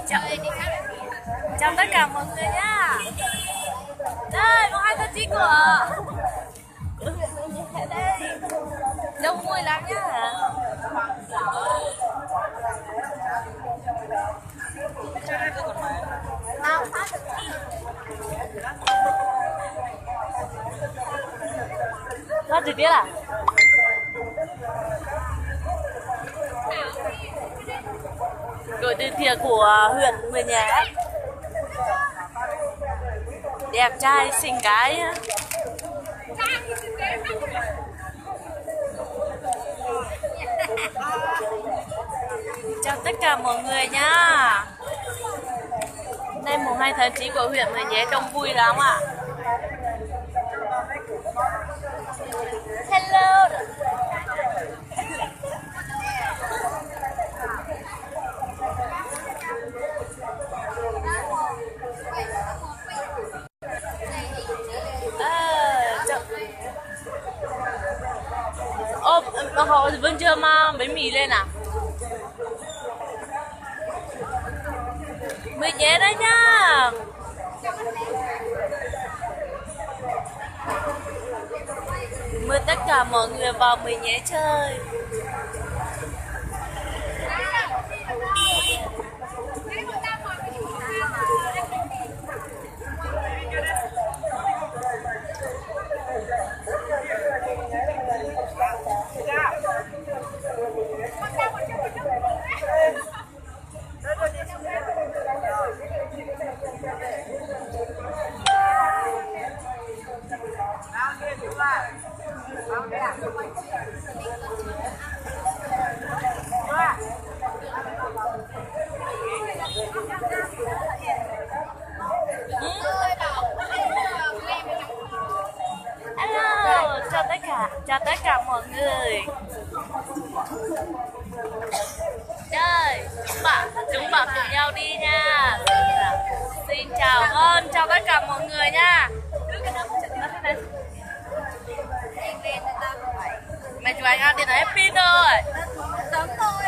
chào, chào tất cả mọi người nhá. Đây, có hai thân chí của huyện Mường Nhé đây. Đông vui lắm nhá. Nào, phát trực tiếp à? Đội từ thiện của huyện Mường Nhé. Đẹp trai xinh gái. Chào tất cả mọi người nhá. Nay mùng 2 tháng 9 của huyện Mường Nhé đông vui lắm ạ. Hello. Họ vẫn chưa mang bánh mì lên à? Mường Nhé đấy nhá. Mời tất cả mọi người vào Mường Nhé chơi. Hello, chào tất cả mọi người. Đây, chúng bạn cùng nhau đi nha. Xin chào chào tất cả mọi người nha. Mày chụp ảnh điện thoại pin rồi. Sớm thôi.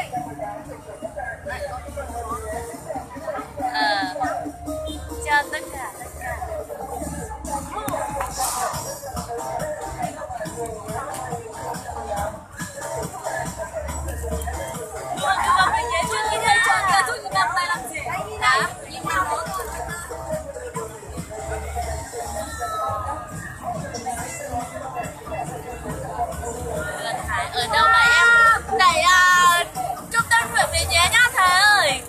Chào tất cả. Mọi người vào Mường Nhé chưa? Đi chơi chưa? Kìa, tụi chúng ta làm gì? Hả? Ở đâu mà em đẩy trung tâm huyện Mường Nhé nhá thầy ơi.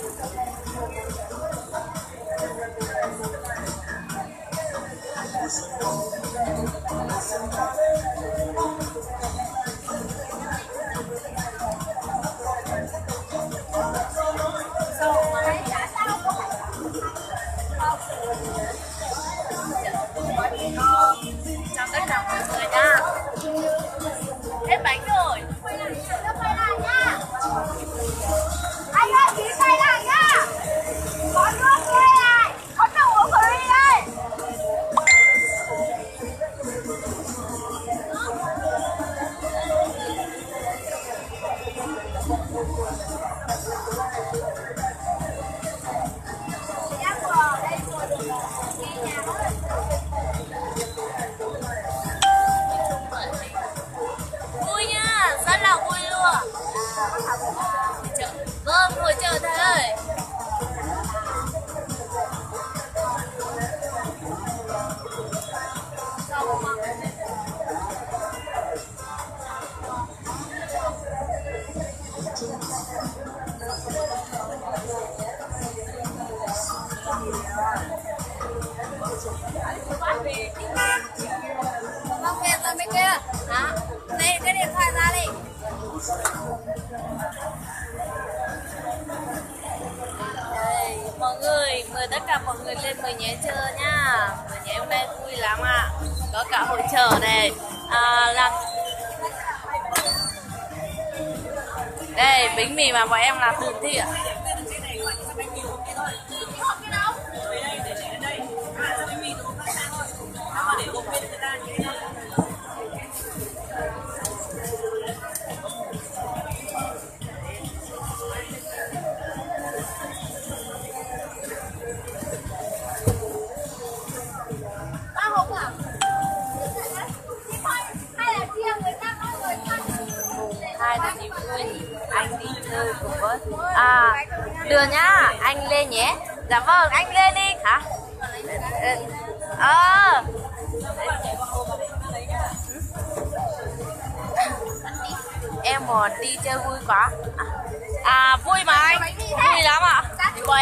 Chào tất cả mọi người nha. Hết bánh rồi. Quay lại nha. Anh ơi, chị quay lại nha. Có nước quay lại. Có nước uống của đi đây. Vui nha, rất là vui luôn. Vâng, ngồi chờ thầy ơi. Vâng, về rồi mấy kia. Hả? Đây, cái điện thoại ra đi. Đây, mọi người, mời tất cả mọi người lên Mường Nhé chơi nha. Mường Nhé hôm nay vui lắm ạ. Có cả hội chợ này. Đây, bánh mì mà bọn em làm từ thiện. đi chơi cùng với được nhá, anh lên nhé. Dạ vâng, anh lên đi hả? Em muốn đi chơi vui quá. Vui mà anh, vui lắm ạ. Bọn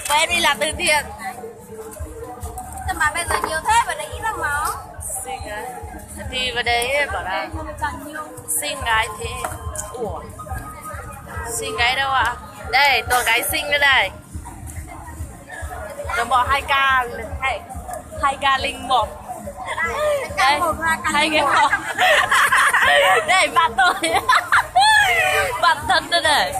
em đi làm từ thiện. Nhưng mà bây giờ nhiều thế và đấy ít lắm mà. Thì vào đấy bảo là xinh gái thế. Ủa, xinh gái đâu ạ? Đây, tôi gái xinh nữa đây. Nó bỏ 2k linh một. Đây, 2 cái một. Đây, bạn tôi. Bạn thân nữa đây.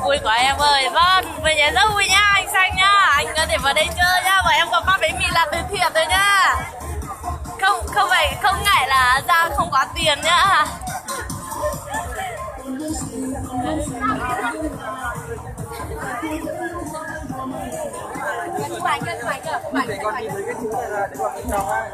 Vui quá em ơi. Vâng, về nhà rất vui nha anh Xanh nhá. Anh có thể vào đây chơi nhá. Và em có phát bánh mì là từ thiện rồi nhá. Không ngại là ra không có tiền nhá. Để con đi lấy cái chú này ra để con bên trong á.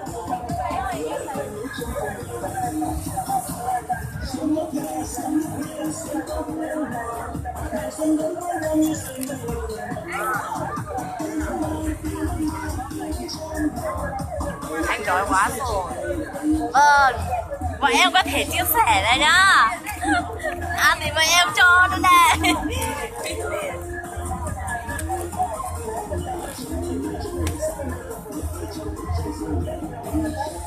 Anh đói quá rồi. Vâng, bọn em có thể chia sẻ đây nhá. Ăn thì bọn em cho nữa này.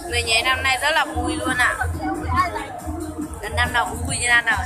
Người nhé năm nay rất là vui luôn ạ. Năm nào cũng vui như năm nào.